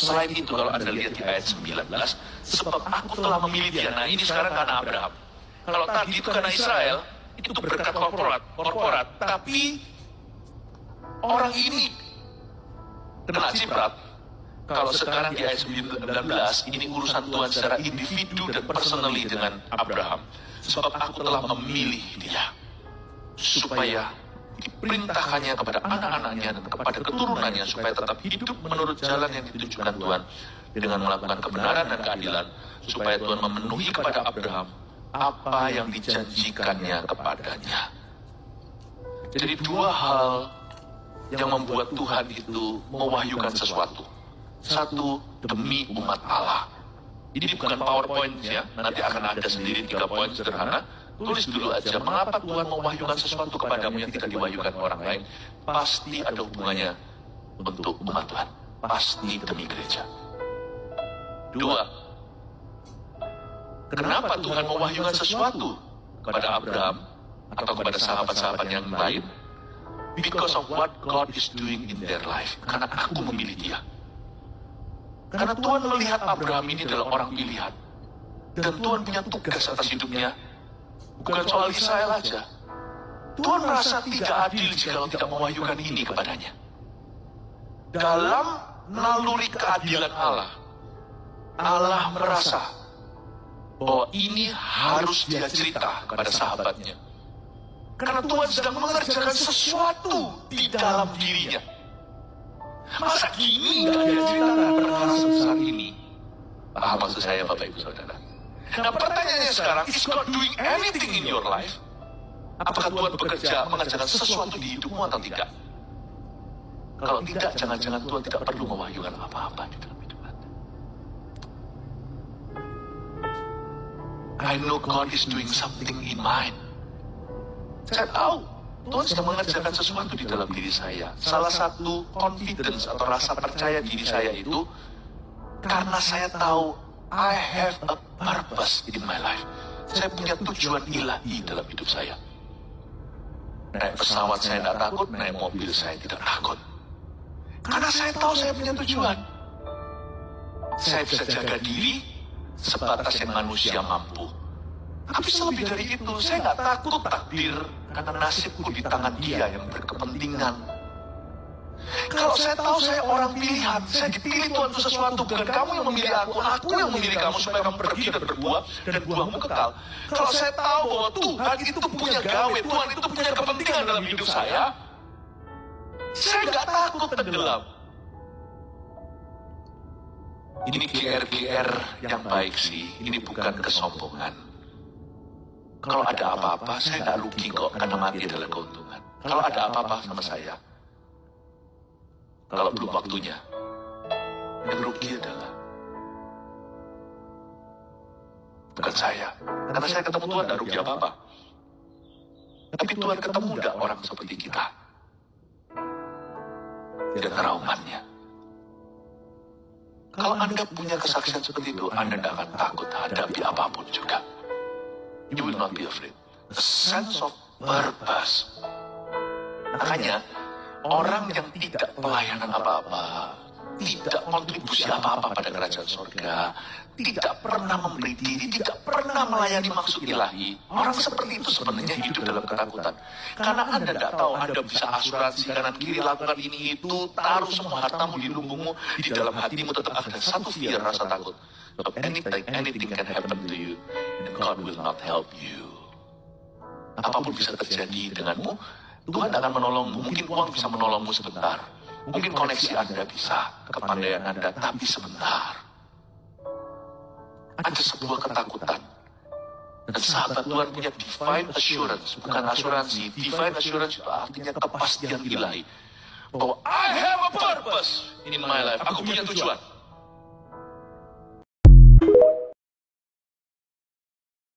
Selain itu, kalau Anda lihat di ayat 19, sebab aku telah memilih dia. Nah, ini sekarang karena Abraham. Kalau tadi itu karena Israel, itu berkat korporat. Tapi orang ini kena ciprat. Kalau sekarang di ayat 19, ini urusan Tuhan secara individu dan personally dengan Abraham. Sebab aku telah memilih dia, supaya diperintahkannya kepada anak-anaknya dan kepada keturunannya, supaya tetap hidup menurut jalan yang ditunjukkan Tuhan, dengan melakukan kebenaran dan keadilan, supaya Tuhan memenuhi kepada Abraham apa yang dijanjikannya kepadanya. Jadi dua hal yang membuat Tuhan itu mewahyukan sesuatu. Satu, demi umat Allah. Ini bukan PowerPoint ya, nanti akan ada sendiri 3 poin sederhana. Tulis dulu aja, mengapa Tuhan mewahyukan sesuatu kepadamu yang tidak diwahyukan orang lain. Pasti ada hubungannya untuk umat Tuhan. Pasti demi gereja. 2, kenapa Tuhan mewahyukan sesuatu kepada Abraham atau kepada sahabat-sahabat yang lain? Because of what God is doing in their life. Karena aku memilih dia. Karena Tuhan melihat Abraham ini adalah orang pilihan. Dan Tuhan punya tugas atas hidupnya. Bukan soal Israel aja. Tuhan merasa tidak adil jika tidak mewahyukan ini kepadanya. Dalam naluri keadilan Allah, Allah merasa bahwa ini harus dia cerita kepada sahabatnya. Karena Tuhan sedang mengerjakan sesuatu di dalam dirinya. Masa gini gak ada cerita perkara sebesar ini? Paham maksud saya, Bapak Ibu Saudara? Nah, pertanyaannya sekarang, is God doing anything in your life? Apakah Tuhan mengerjakan sesuatu di hidupmu atau tidak? Kalau tidak, jangan-jangan Tuhan tidak perlu mewahyukan apa-apa di dalam hidup Anda. I know God is doing something in mine. Saya tahu Tuhan sedang mengerjakan sesuatu di dalam diri saya. Salah satu confidence atau rasa percaya diri saya itu karena saya tahu I have a purpose in my life. Saya punya tujuan ilahi dalam hidup saya. Naik pesawat saya tidak takut, naik mobil saya tidak takut. Karena saya tahu saya punya tujuan. Saya bisa jaga diri sebatas yang manusia mampu. Tapi lebih dari itu, saya nggak takut takdir karena nasibku di tangan dia yang berkepentingan. Kalau saya tahu saya orang pilihan, saya dipilih Tuhan untuk sesuatu, bukan kamu yang memilih aku yang memilih kamu supaya kamu pergi dan berbuah dan buahmu kekal. Kalau saya tahu bahwa Tuhan itu punya gawe, Tuhan itu punya kepentingan dalam hidup saya nggak takut tenggelam. Ini GR yang baik sih, ini bukan kesombongan. Kalau ada apa-apa, saya nggak rugi kok, karena mati adalah keuntungan. Kalau ada apa-apa sama saya, kalau belum waktunya, yang rugi adalah bukan saya. Karena saya ketemu Tuhan tidak rugi apa-apa. Tapi Tuhan ketemu tidak orang seperti kita. Tidak traumannya. Kalau Anda punya kesaksian seperti itu, Anda tidak akan takut hadapi apapun juga. You will not be afraid. A sense of purpose. Makanya, orang yang tidak pelayanan apa-apa, tidak kontribusi apa-apa pada kerajaan surga, tidak pernah memberi diri, tidak pernah melayani maksud ilahi, orang seperti itu sebenarnya hidup dalam ketakutan. Karena Anda tidak tahu, Anda bisa asuransi kanan kiri, lakukan ini itu, taruh semua hartamu di lumbungmu, di dalam hatimu tetap ada satu fear, rasa takut. But anything can happen to you, and God will not help you. Apapun bisa terjadi denganmu, Tuhan akan menolongmu. Mungkin uang bisa menolongmu sebentar. Mungkin koneksi Anda bisa, kepandaian Anda, tapi sebentar. Ada sebuah ketakutan. Dan sahabat Tuhan punya divine assurance, bukan asuransi. Divine assurance itu artinya kepastian ilahi. Bahwa I have a purpose in my life. Aku punya tujuan.